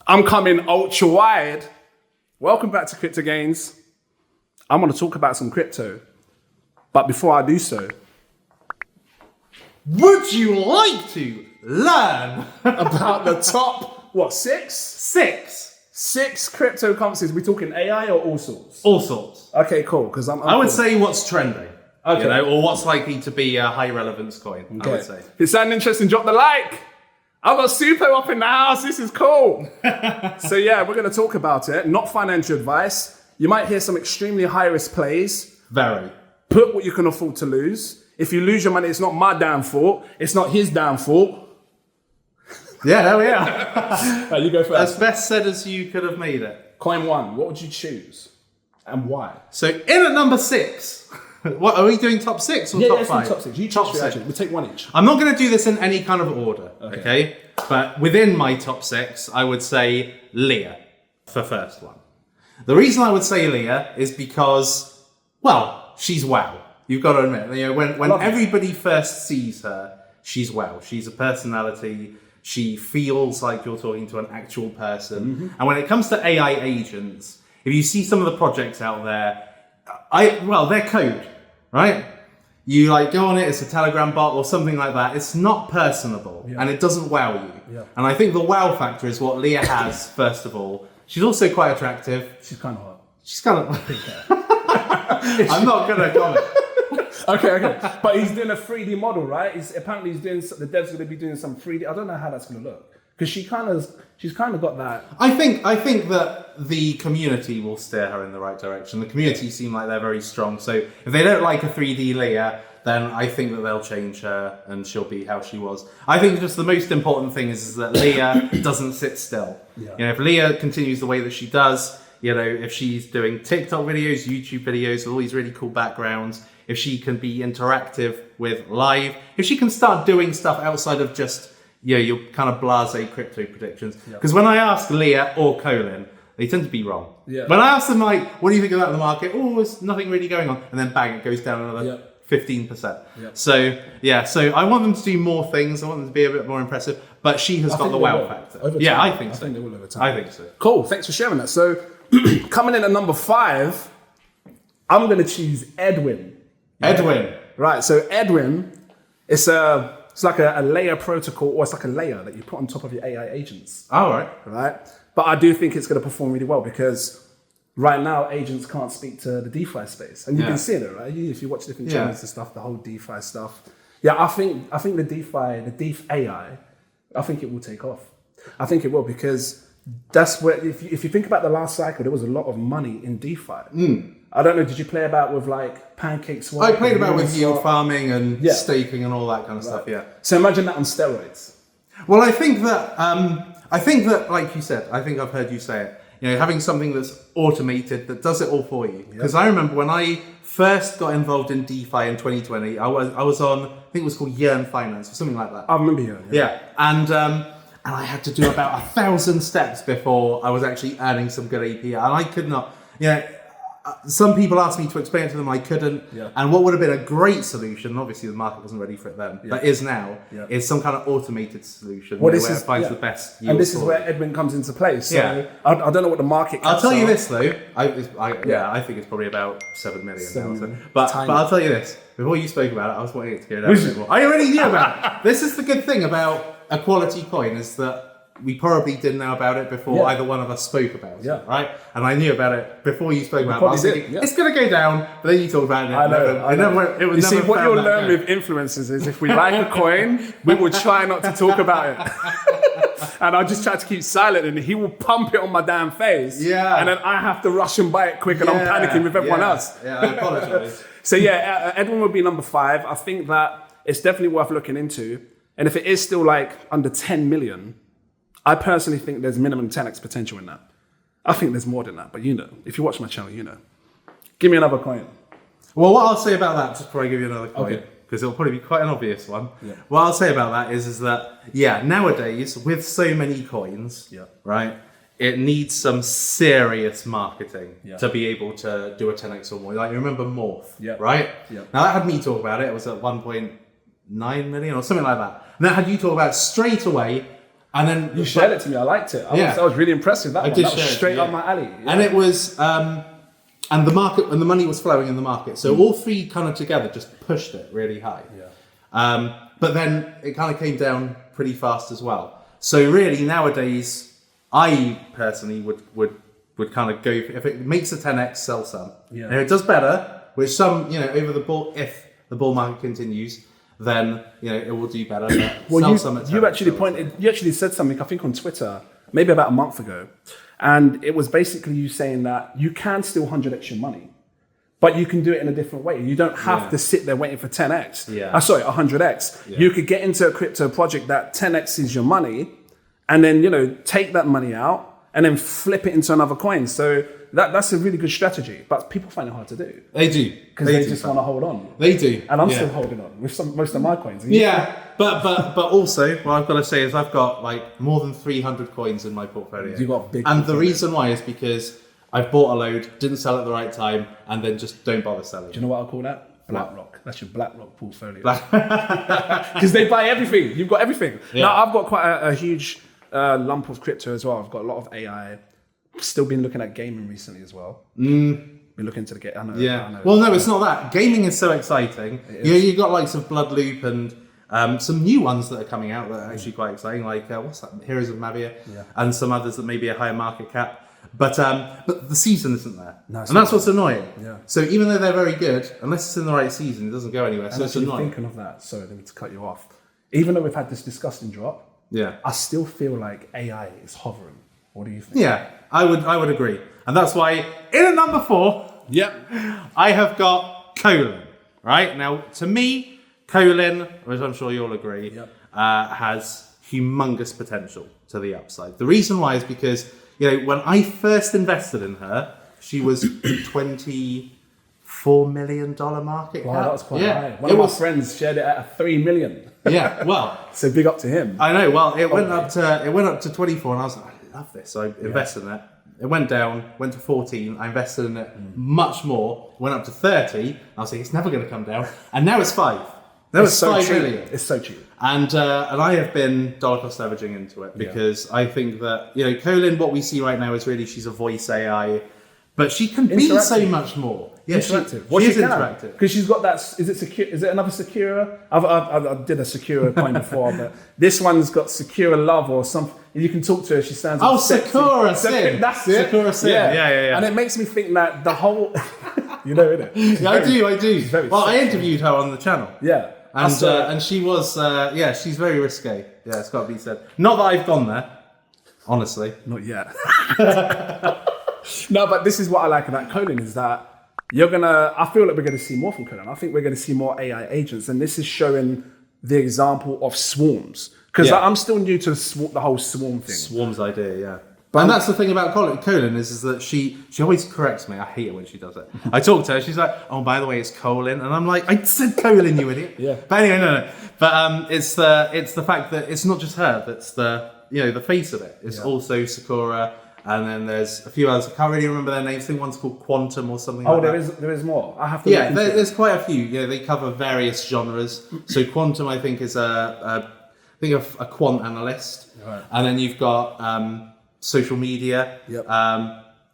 I'm coming ultra wide. Welcome back to Cryptogains. I'm going to talk about some crypto. But before I do so, would you like to learn about the top, what, six? Six cryptocurrencies. We talking AI or all sorts? All sorts. Okay, cool. Because I would say what's trending. Okay. You know, or what's likely to be a high relevance coin, okay. I would say. If it sounds interesting, drop the like. I've got Suppo up in the house. This is cool. So yeah, we're going to talk about it. Not financial advice. You might hear some extremely high risk plays. Very. Put what you can afford to lose. If you lose your money, it's not my damn fault. It's not his damn fault. Yeah, there we are. Right, you go first. As best said as you could have made it. Coin one. What would you choose? And why? So in at number 6. What are we doing? Top 6 or top 5? Top 6. You top 6. We'll take one each. I'm not going to do this in any kind of order, okay? But within my top 6, I would say Leah for first one. The reason I would say Leah is because, well, she's wow. You've got to admit, you know, when everybody first sees her, she's wow. She's a personality. She feels like you're talking to an actual person. Mm-hmm. And when it comes to AI agents, if you see some of the projects out there, they're code, right? You like go on it, it's a Telegram bot or something like that. It's not personable and it doesn't wow you. Yeah. And I think the wow factor is what Leah has, first of all. She's also quite attractive. She's kind of hot. She's kind of... I'm not going to comment. Okay. But he's doing a 3D model, right? Apparently he's doing, the dev's going to be doing some 3D. I don't know how that's going to look. Because she's kind of got that. I think that the community will steer her in the right direction. The community seem like they're very strong. So if they don't like a 3D Leah, then I think that they'll change her and she'll be how she was. I think just the most important thing is that Leah doesn't sit still. Yeah. You know, if Leah continues the way that she does, you know, if she's doing TikTok videos, YouTube videos with all these really cool backgrounds, if she can be interactive with live, if she can start doing stuff outside of just, you know, your kind of blasé crypto predictions. Because when I ask Leah or Kolin, they tend to be wrong. Yeah. When I ask them, like, what do you think about the market? Oh, there's nothing really going on. And then bang, it goes down another 15%. Yep. So I want them to do more things. I want them to be a bit more impressive. But she has got the wow factor. I think so. I think they will over time. I think so. Cool. Thanks for sharing that. So coming in at number 5, I'm going to choose Edwin. Edwin. Right. So Edwin, it's like a layer protocol, or it's like a layer that you put on top of your AI agents. All right. Right. But I do think it's going to perform really well because right now agents can't speak to the DeFi space, and you've been seeing it, right? If you watch different channels and stuff, the whole DeFi stuff. Yeah, I think the DeFi AI, I think it will take off. I think it will because that's where if you think about the last cycle, there was a lot of money in DeFi. I don't know, did you play about with like pancake swap? I played about with yield farming and staking and all that kind of stuff, yeah. So imagine that on steroids. Well, I think that, like you said, I think I've heard you say it, you know, having something that's automated that does it all for you. Because I remember when I first got involved in DeFi in 2020, I was on, I think it was called Yearn Finance or something like that. I remember Yearn. Yeah. And I had to do about 1,000 steps before I was actually earning some good API. And I could not, you know, some people asked me to explain it to them, I couldn't. Yeah. And what would have been a great solution, obviously the market wasn't ready for it then, but is now, is some kind of automated solution where it finds the best yield. And this is where Edwin comes into play. So I don't know what the market I'll tell you this though, I think it's probably about 7 million now. So. But I'll tell you this, before you spoke about it, I was wanting it to go down a bit more. I already knew about it. This is the good thing about a quality coin is that we probably didn't know about it before either one of us spoke about it, right? And I knew about it before you spoke about it. I was thinking, it's going to go down, but then you talked about it. I know. You see, what you'll learn with influencers is if we like a coin, we will try not to talk about it. And I'll just try to keep silent and he will pump it on my damn face. Yeah. And then I have to rush and buy it quick and I'm panicking with everyone else. Yeah, I apologize. So Edwin would be number 5. I think that it's definitely worth looking into. And if it is still like under 10 million, I personally think there's minimum 10x potential in that. I think there's more than that, but you know, if you watch my channel, you know. Give me another coin. Well, what I'll say about that, just before I give you another coin, because it'll probably be quite an obvious one. Yeah. What I'll say about that is that, nowadays, with so many coins, right, it needs some serious marketing to be able to do a 10x or more. Like, you remember Morph, right? Yeah. Now, that had me talk about it. It was at 1.9 million or something like that. And that had you talk about it straight away. And then you shared it to me. I liked it. I was really impressed with that. That was straight up my alley. Yeah. And it was, and the market, and the money was flowing in the market. So all three kind of together just pushed it really high. Yeah. But then it kind of came down pretty fast as well. So really nowadays, I personally would kind of go, if it makes a 10x, sell some. Yeah. And if it does better, which some, over the bull, if the bull market continues, then it will do better. Well, you actually said something, I think on Twitter, maybe about a month ago, and it was basically you saying that you can still 100x your money, but you can do it in a different way. You don't have to sit there waiting for 10x. 100x. Yeah. You could get into a crypto project that 10x is your money, and then take that money out and then flip it into another coin. So that's a really good strategy, but people find it hard to do. They do. Because they just want to hold on. They do. And I'm still holding on with most of my coins. But also, what I've got to say is I've got like more than 300 coins in my portfolio. You got big. And the reason why is because I've bought a load, didn't sell at the right time, and then just don't bother selling. Do you know what I'll call that? BlackRock. That's your BlackRock portfolio. Because they buy everything. You've got everything. Yeah. Now, I've got quite a huge lump of crypto as well. I've got a lot of AI. Still been looking at gaming recently as well. Been looking into the game. I know. Well, no, it's not that. Gaming is so exciting. You've got likes of Bloodloop and some new ones that are coming out that are actually quite exciting, like what's that? Heroes of Mavia, and some others that may be a higher market cap. But the season isn't there, and that's what's annoying. Yeah. So even though they're very good, unless it's in the right season, it doesn't go anywhere. So it's annoying. Thinking of that, sorry, let me cut you off. Even though we've had this disgusting drop, I still feel like AI is hovering. What do you think? Yeah, I would agree, and that's why in at number 4, I have got Kolin. Right now, to me, Kolin, as I'm sure you'll agree, has humongous potential to the upside. The reason why is because when I first invested in her, she was $24 million market cap. Wow, that was quite high. One of my friends shared it at $3 million. Yeah, well, so big up to him. I know. Well, it went up to 24, and I was like, I love this. So I invested in it. It went down, went to 14. I invested in it much more. Went up to 30. I was like, it's never going to come down. And now it's 5. Now it's so 5 million. It's so cheap. And I have been dollar cost averaging into it because I think that Kolin, what we see right now is really she's a voice AI, but she can be so much more. Yeah, interactive. She is interactive because she's got that. Is it secure? Is it another Secura? I did a Secura coin before, but this one's got Secura Love or something. You can talk to her. She stands. Oh, Sakura Sim. That's it. Sakura Sim. Yeah. And it makes me think that the whole, innit? Yeah, I do. Well, I interviewed her on the channel. Yeah. And she was, she's very risque. Yeah, it's got to be said. Not that I've gone there, honestly. Not yet. No, but this is what I like about Kolin is that I feel like we're going to see more from Kolin. I think we're going to see more AI agents, and this is showing the example of swarms. Because I'm still new to the whole swarm thing. Swarms idea, yeah. And that's the thing about Kolin is that she always corrects me. I hate it when she does it. I talk to her, she's like, oh, by the way, it's Kolin. And I'm like, I said Kolin, you idiot. Yeah. But anyway, no. But it's the fact that it's not just her that's the face of it. It's also Sakura, and then there's a few others. I can't really remember their names. I think one's called Quantum or something like that. There is more. I have to there's quite a few. They cover various genres. So Quantum, I think, is a quant analyst. Right. And then you've got social media,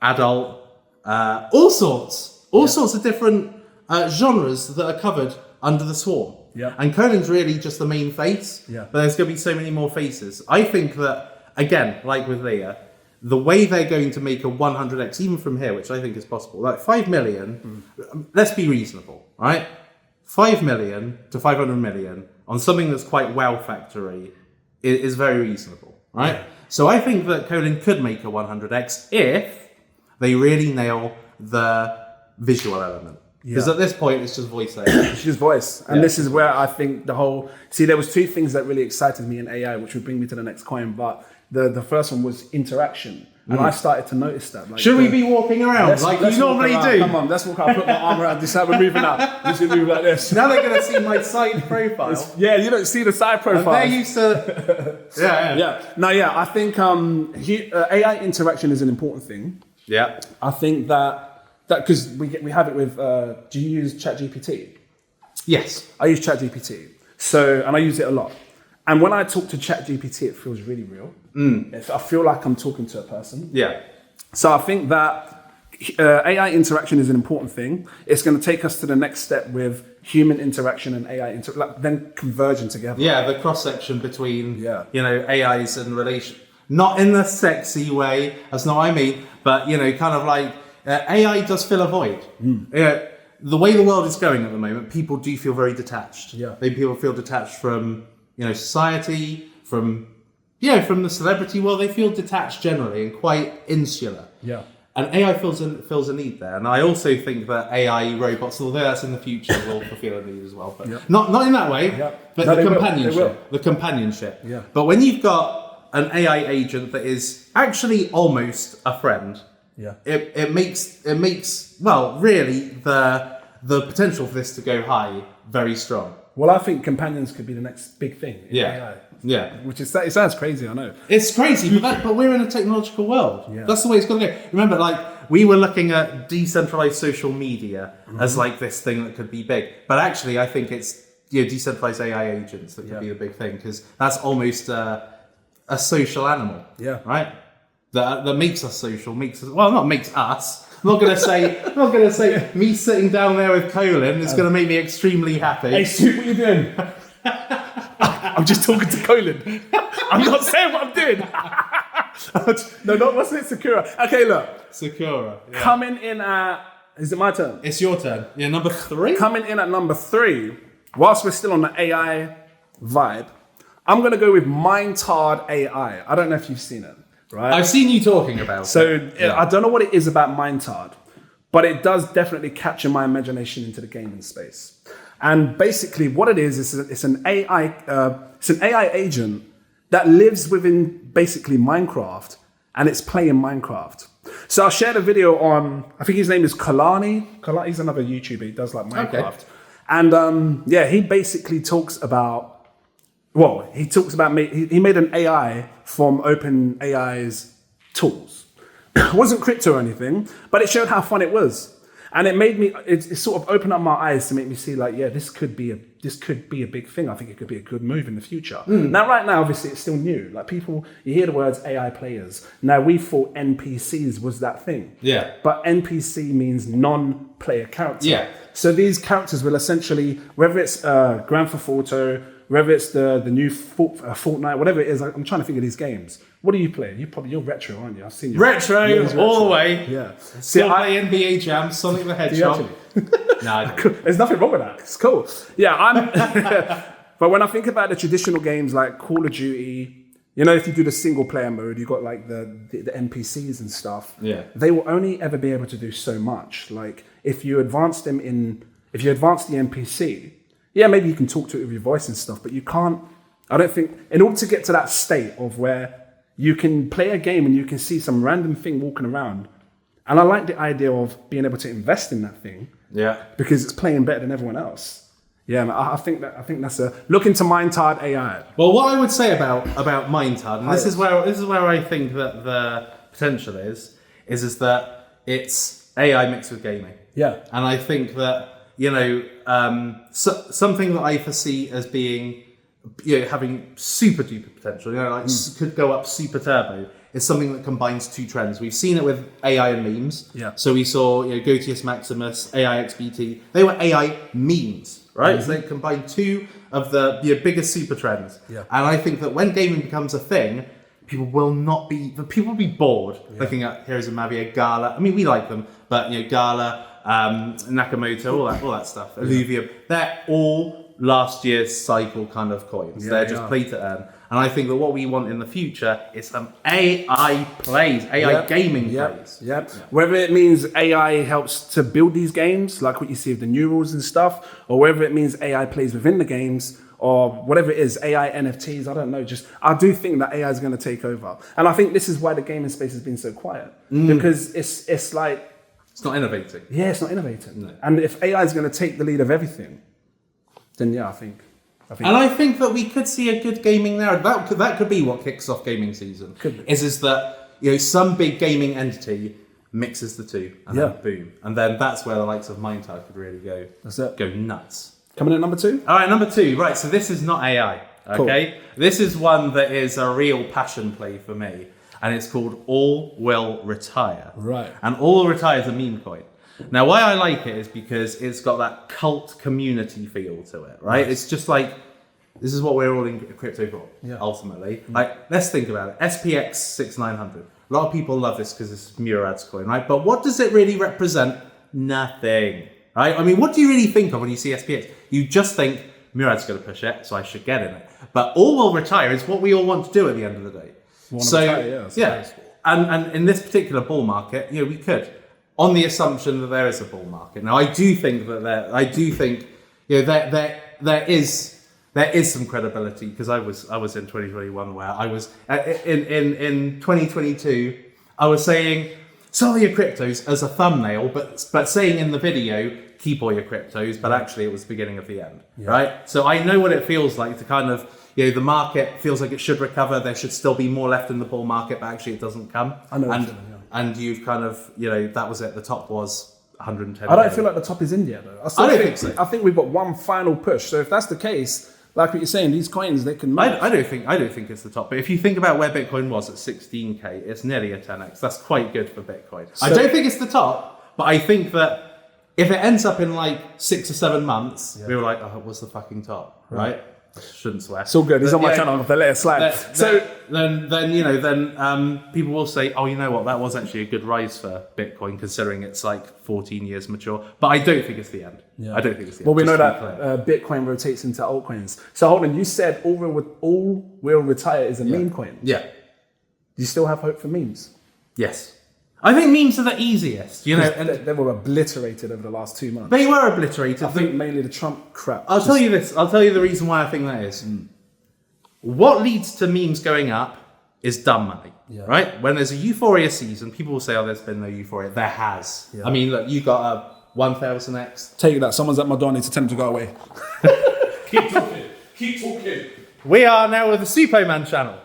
adult, all sorts of different genres that are covered under the swarm. Yeah. And Kolin's really just the main face, but there's going to be so many more faces. I think that, again, like with Leah, the way they're going to make a 100x, even from here, which I think is possible, like 5 million, let's be reasonable, right? 5 million to 500 million on something that's quite wow factory is very reasonable, right? Yeah. So I think that Kolin could make a 100x if they really nail the visual element. Because at this point, it's just voice AI. It's just voice. And this is where I think there was 2 things that really excited me in AI, which would bring me to the next coin. But the first one was interaction. And I started to notice that. Should we be walking around like you normally do? Come on, let's walk out, put my arm around this side, we're moving out. Let's move like this. Now they're going to see my side profile. You don't see the side profile. And they're used to... I think AI interaction is an important thing. Yeah. I think that because we have it with, do you use ChatGPT? Yes. I use ChatGPT. And I use it a lot. And when I talk to ChatGPT, it feels really real. I feel like I'm talking to a person. Yeah. So I think that AI interaction is an important thing. It's going to take us to the next step with human interaction and AI then converging together. Yeah, the cross section between AIs and relation, not in the sexy way. That's not what I mean, but kind of like AI does fill a void. The way the world is going at the moment, people do feel very detached. Yeah, people feel detached from society, from the celebrity world. They feel detached generally and quite insular. Yeah. And AI fills a need there. And I also think that AI robots, although that's in the future, will fulfill a need as well. But not in that way, but the companionship. The companionship. Yeah. But when you've got an AI agent that is actually almost a friend, it makes really the potential for this to go high very strong. Well, I think companions could be the next big thing in AI. Yeah. Which is, it sounds crazy, I know. It's crazy, but we're in a technological world. Yeah. That's the way it's got to go. Remember, we were looking at decentralized social media as this thing that could be big. But actually, I think it's decentralized AI agents that could be the big thing, because that's almost a social animal. Yeah. Right? That makes us social, not makes us. I'm not gonna say me sitting down there with Kolin is gonna make me extremely happy. Hey, Stu, what are you doing? I'm just talking to Kolin. I'm not saying what I'm doing. No, wasn't it Sakura? Okay, look. Sakura. Yeah. Coming in at, is it my turn? It's your turn. Yeah, number 3. Coming in at number 3, whilst we're still on the AI vibe, I'm going to go with MineTard AI. I don't know if you've seen it, right? I've seen you talking about it. I don't know what it is about MineTard, but it does definitely capture my imagination into the gaming space. And basically what it is it's an AI agent that lives within basically Minecraft, and it's playing Minecraft. So I shared a video on, I think his name is Kolin. He's another YouTuber, he does Minecraft. Okay. And he basically talks about, he made an AI from OpenAI's tools. It wasn't crypto or anything, but it showed how fun it was. And it sort of opened up my eyes to make me see this could be a big thing. I think it could be a good move in the future. Now, right now, obviously, it's still new. People, you hear the words AI players. Now, we thought NPCs was that thing. Yeah. But NPC means non-player character. Yeah. So these characters will essentially, whether it's Grand Theft Auto, whether it's the new Fortnite, whatever it is, I'm trying to think of these games. What do you play? You're retro, aren't you? I've seen you. Retro all the way. Yeah. Still play NBA Jam, Sonic the Hedgehog. No, I don't. There's nothing wrong with that. It's cool. Yeah, but when I think about the traditional games like Call of Duty, if you do the single player mode, you've got the NPCs and stuff. Yeah. They will only ever be able to do so much. If you advance the NPC, maybe you can talk to it with your voice and stuff, but you can't. I don't think, in order to get to that state of where you can play a game and you can see some random thing walking around. And I like the idea of being able to invest in that thing. Yeah. Because it's playing better than everyone else. Yeah, I think that's look into MineTard AI. Well, what I would say about MineTard, and this is where I think that the potential is that it's AI mixed with gaming. Yeah. And I think that, something that I foresee as being, having super duper potential, could go up super turbo, is something that combines two trends. We've seen it with AI and memes. Yeah. So we saw, Gotius Maximus, AI XBT. They were AI memes, right? Mm-hmm. So they combined two of the biggest super trends. Yeah. And I think that when gaming becomes a thing, people will be bored looking at Heroes of Mavia, Gala. I mean, we like them, but Gala, Nakamoto, all that stuff, illuvium. They're all last year's cycle kind of coins. They're just play to earn. And I think that what we want in the future is some AI plays, AI gaming plays. Yep. Whether it means AI helps to build these games, like what you see with the new rules and stuff, or whether it means AI plays within the games, or whatever it is, AI NFTs, I don't know. I do think that AI is going to take over. And I think this is why the gaming space has been so quiet. Because it's like... It's not innovating. Yeah, it's not innovating. No. And if AI is going to take the lead of everything, then I think. And I think that we could see a good gaming narrative. That could be what kicks off gaming season. Could be. Is that some big gaming entity mixes the two, and then boom, and then that's where the likes of MineTard could really go. That's it. Go nuts. Coming in at number 2. All right, number 2. Right, so this is not AI. Okay, cool. This is one that is a real passion play for me, and it's called All Will Retire. Right. And All Will Retire is a meme coin. Now, why I like it is because it's got that cult community feel to it, right? It's just like, this is what we're all in crypto for, ultimately. Like, let's think about it. SPX 6900. A lot of people love this because it's Murad's coin, right? But what does it really represent? Nothing, right? I mean, what do you really think of when you see SPX? You just think, Murad's going to push it, so I should get in it. But All Will Retire is what we all want to do at the end of the day. And in this particular bull market, we could, on the assumption that there is a bull market. Now, I do think that there is some credibility, because I was in 2021 where I was in 2022. I was saying sell your cryptos as a thumbnail, but saying in the video keep all your cryptos, but actually it was the beginning of the end, right? So I know what it feels like to kind of, the market feels like it should recover. There should still be more left in the bull market, but actually it doesn't come. I know. And you've kind of, that was it. The top was 110. I don't feel like the top is India though. I don't think so. I think we've got one final push. So if that's the case, like what you're saying, these coins, they can move. I don't think it's the top. But if you think about where Bitcoin was at 16K, it's nearly a 10x. That's quite good for Bitcoin. So, I don't think it's the top, but I think that if it ends up in like 6 or 7 months, we were like, oh, it was the fucking top, right? I shouldn't swear. It's all good. He's on my channel. They let it slide. Then people will say, oh, you know what? That was actually a good rise for Bitcoin, considering it's like 14 years mature. But I don't think it's the end. I don't think it's the end. Well, we know that Bitcoin rotates into altcoins. So hold on, you said All Will Retire is a meme coin. Yeah. Do you still have hope for memes? Yes. I think memes are the easiest, and they were obliterated over the last 2 months. They were obliterated. I think mainly the Trump crap. I'll tell you this. I'll tell you the reason why I think that is. What leads to memes going up is dumb money, right? When there's a euphoria season, people will say, oh, there's been no euphoria. There has. Yeah. I mean, look, you got a 1000x. Take that. Someone's at my door. Needs to tell them to go away. Keep talking. Keep talking. We are now with the Suppoman channel.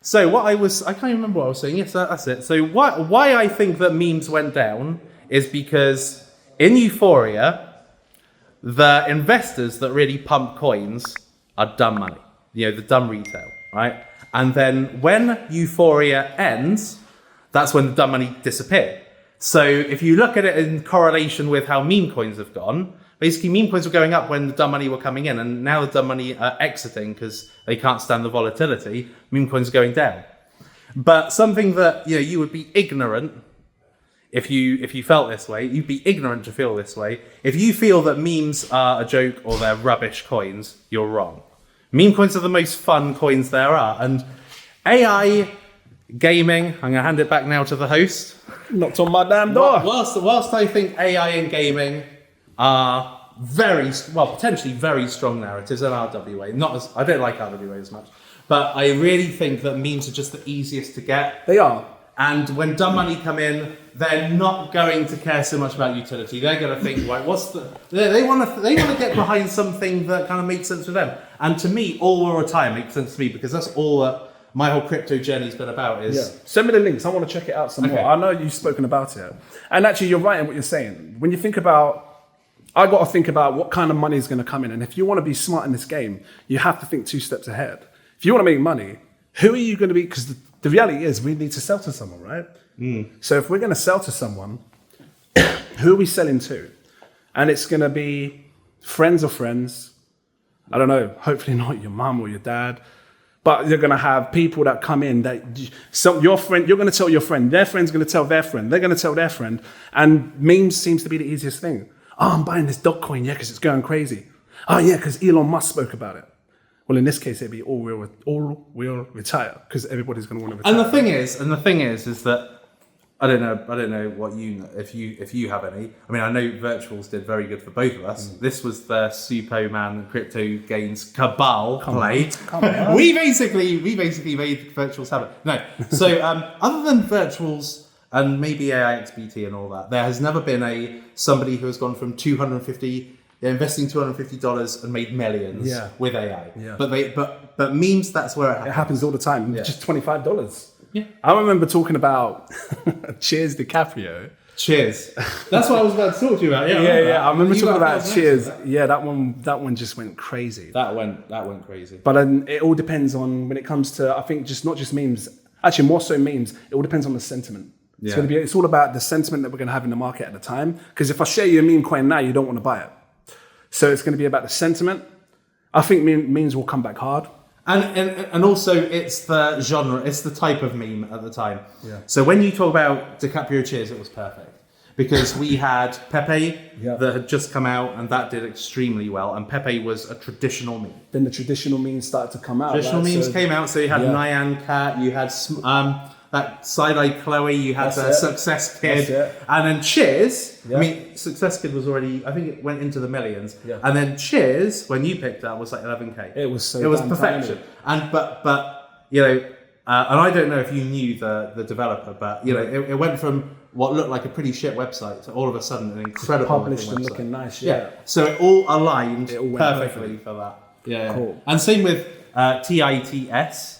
So I can't even remember what I was saying. Yes, that's it. So why I think that memes went down is because in euphoria, the investors that really pump coins are dumb money. The dumb retail, right? And then when euphoria ends, that's when the dumb money disappear. So if you look at it in correlation with how meme coins have gone, basically meme coins were going up when the dumb money were coming in, and now the dumb money are exiting because they can't stand the volatility. Meme coins are going down. But something that you would be ignorant if you felt this way. You'd be ignorant to feel this way. If you feel that memes are a joke or they're rubbish coins, you're wrong. Meme coins are the most fun coins there are, and AI gaming. I'm gonna hand it back now to the host. Knocked on my damn door. Whilst I think AI and gaming are potentially very strong narratives in RWA. I don't like RWA as much, but I really think that memes are just the easiest to get. They are. And when dumb money come in, they're not going to care so much about utility. They're going to think, right, they want to get behind something that kind of makes sense to them. And to me, All Will Retire makes sense to me, because that's all that my whole crypto journey's been about. Send me the links. I want to check it out some more. I know you've spoken about it, and actually, you're right in what you're saying. When you think about, I got to think about what kind of money is going to come in, and if you want to be smart in this game, you have to think 2 steps ahead. If you want to make money, who are you going to be? Because the reality is, we need to sell to someone, right? So if we're going to sell to someone, who are we selling to? And it's going to be friends of friends. I don't know. Hopefully not your mum or your dad. But you're going to have people that come in that your friend, you're going to tell your friend, their friend's going to tell their friend, they're going to tell their friend. And memes seems to be the easiest thing. Oh, I'm buying this dog coin, because it's going crazy. Oh, yeah, because Elon Musk spoke about it. Well, in this case, it'd be all will retire, because everybody's going to want to retire. And the thing is that I don't know what if you have any. I mean, I know virtuals did very good for both of us. This was the Suppoman cryptogains cabal play. We basically made virtuals happen. No, so other than virtuals and maybe AI XBT and all that, there has never been somebody who has gone from investing $250 and made millions with AI. Yeah. But memes, that's where it happens. It happens all the time. Yeah. Just $25. Yeah. I remember talking about Cheers DiCaprio. Cheers. That's what I was about to talk to you about. Yeah. I remember talking about Cheers. Yeah, that one just went crazy. That went crazy. But it all depends on when it comes to, I think, just not just memes. Actually, more so memes. It all depends on the sentiment. Yeah. It's all about the sentiment that we're going to have in the market at the time. Because if I share you a meme coin now, you don't want to buy it. So it's going to be about the sentiment. I think memes will come back hard. And also it's the genre, it's the type of meme at the time. Yeah. So when you talk about DiCaprio Cheers, it was perfect. Because we had Pepe that had just come out and that did extremely well. And Pepe was a traditional meme. Then the traditional memes started to come out. Traditional memes came out. So you had Nyan Cat, you had that Side-Eye Chloe, you had the Success Kid. And then Cheers, I mean, Success Kid was already, I think it went into the millions. Yeah. And then Cheers, when you picked up, was like 11K. It was perfection. And but you know, and I don't know if you knew the developer, but you know, it went from what looked like a pretty shit website to all of a sudden an incredible published and looking nice. Yeah. So it all aligned perfectly for that. Yeah. Cool. And same with TITS.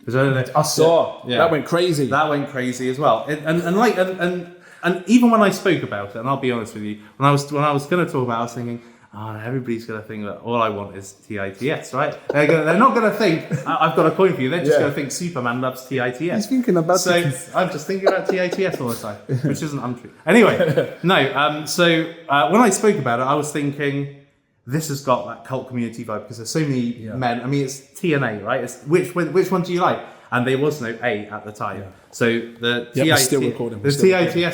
I saw. Yeah. That went crazy. That went crazy as well. And even when I spoke about it, and I'll be honest with you, when I was going to talk about it, I was thinking, everybody's going to think that all I want is TITS, right? They're not going to think I've got a coin for you. They're just going to think Suppoman loves TITS. He's thinking about so I'm just thinking about TITS all the time, which isn't untrue. Anyway, no. So when I spoke about it, I was thinking, this has got that cult community vibe because there's so many men. I mean, it's T and A, right? It's which one do you like? And there was no A at the time. Yeah. So the TITS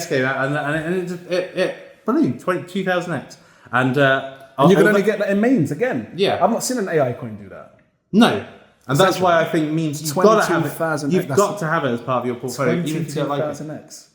came out and it ballooned 2000x. And you can only get that in memes again. Yeah. I've not seen an AI coin do that. No. And that's why I think memes, you've got to have it. You've got to have it as part of your portfolio. 22,000x.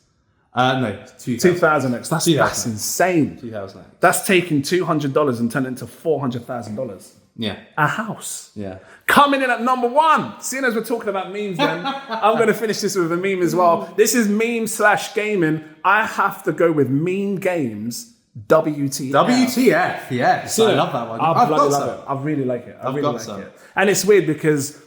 No, 2,000x. That's insane. 2,000x. That's taking $200 and turned it into $400,000. Yeah. A house. Yeah. Coming in at number one. Seeing as we're talking about memes then, I'm going to finish this with a meme as well. This is meme/gaming. I have to go with Meme Games WTF. WTF, yes. I love that one. I bloody love it. I really like it. I really like it. And it's weird because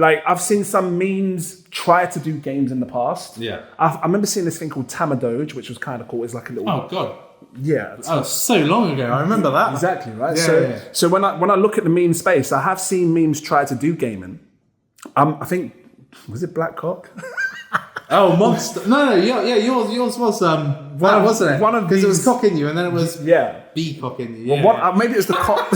I've seen some memes try to do games in the past. Yeah. I remember seeing this thing called Tamadoge, which was kind of cool. It's like a little... Oh, God. Yeah. Oh, so long ago. I remember that. Exactly, right? Yeah, so when I look at the meme space, I have seen memes try to do gaming. I think... Was it Black Cock? Oh, Monster. No, yours was... wasn't it? One of these... Because it was cock in you and then it was... Yeah. B cock in you. Yeah. Well, maybe it was the cock...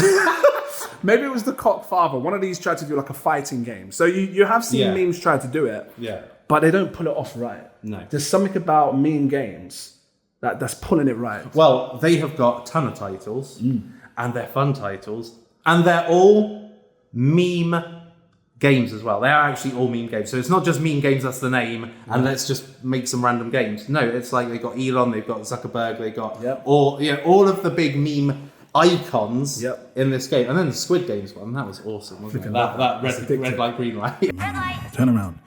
Maybe it was the cock father. One of these tried to do like a fighting game. So you have seen memes try to do it. Yeah. But they don't pull it off right. No. There's something about meme games that's pulling it right. Well, they have got a ton of titles and they're fun titles and they're all meme games as well. They are actually all meme games. So it's not just meme games, that's the name, and let's just make some random games. No, it's like they've got Elon, they've got Zuckerberg, they've got all of the big meme icons in this game. And then the Squid Games one, that was awesome, wasn't it? That red light, green light. Turn around.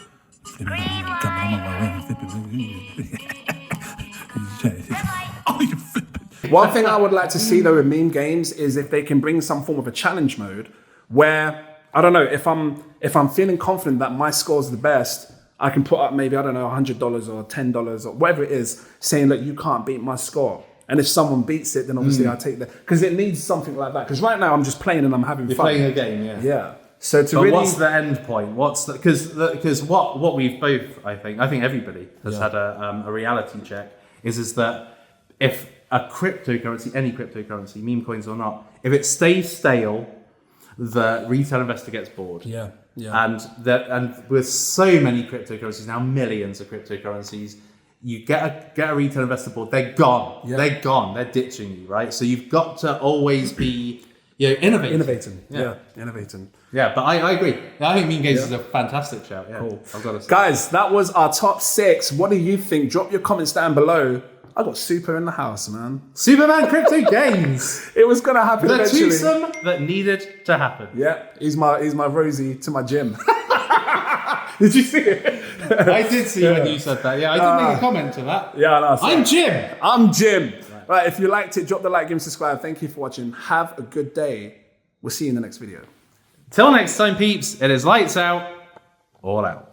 One thing I would like to see though in meme games is if they can bring some form of a challenge mode where, I don't know, if I'm feeling confident that my score's the best, I can put up maybe, I don't know, $100 or $10 or whatever it is, saying that you can't beat my score. And if someone beats it, then obviously I take that. Because it needs something like that. Because right now I'm just playing and I'm having fun. You're playing a game, yeah. Yeah. So what's the end point? Because what we've both, I think everybody has had a reality check is that if a cryptocurrency, any cryptocurrency, meme coins or not, if it stays stale, the retail investor gets bored. Yeah. And with so many cryptocurrencies now, millions of cryptocurrencies, you get a retail investor board, they're gone. Yeah. They're gone. They're ditching you, right? So you've got to always be, innovating. Yeah, innovating. Yeah, but I agree. I think Meme Games is a fantastic shout. Yeah. Cool. I've got to say. Guys, that was our top 6. What do you think? Drop your comments down below. I got Super in the house, man. Superman Cryptogains. It was gonna happen eventually. The twosome that needed to happen. Yeah, he's my Rosie to my gym. Did you see it? I did see when you said that. Yeah, I did make a comment to that. Yeah, no, I'm Jim. I'm Jim. Right, if you liked it, drop the like, give, subscribe. Thank you for watching. Have a good day. We'll see you in the next video. Till next time, peeps. It is lights out, all out.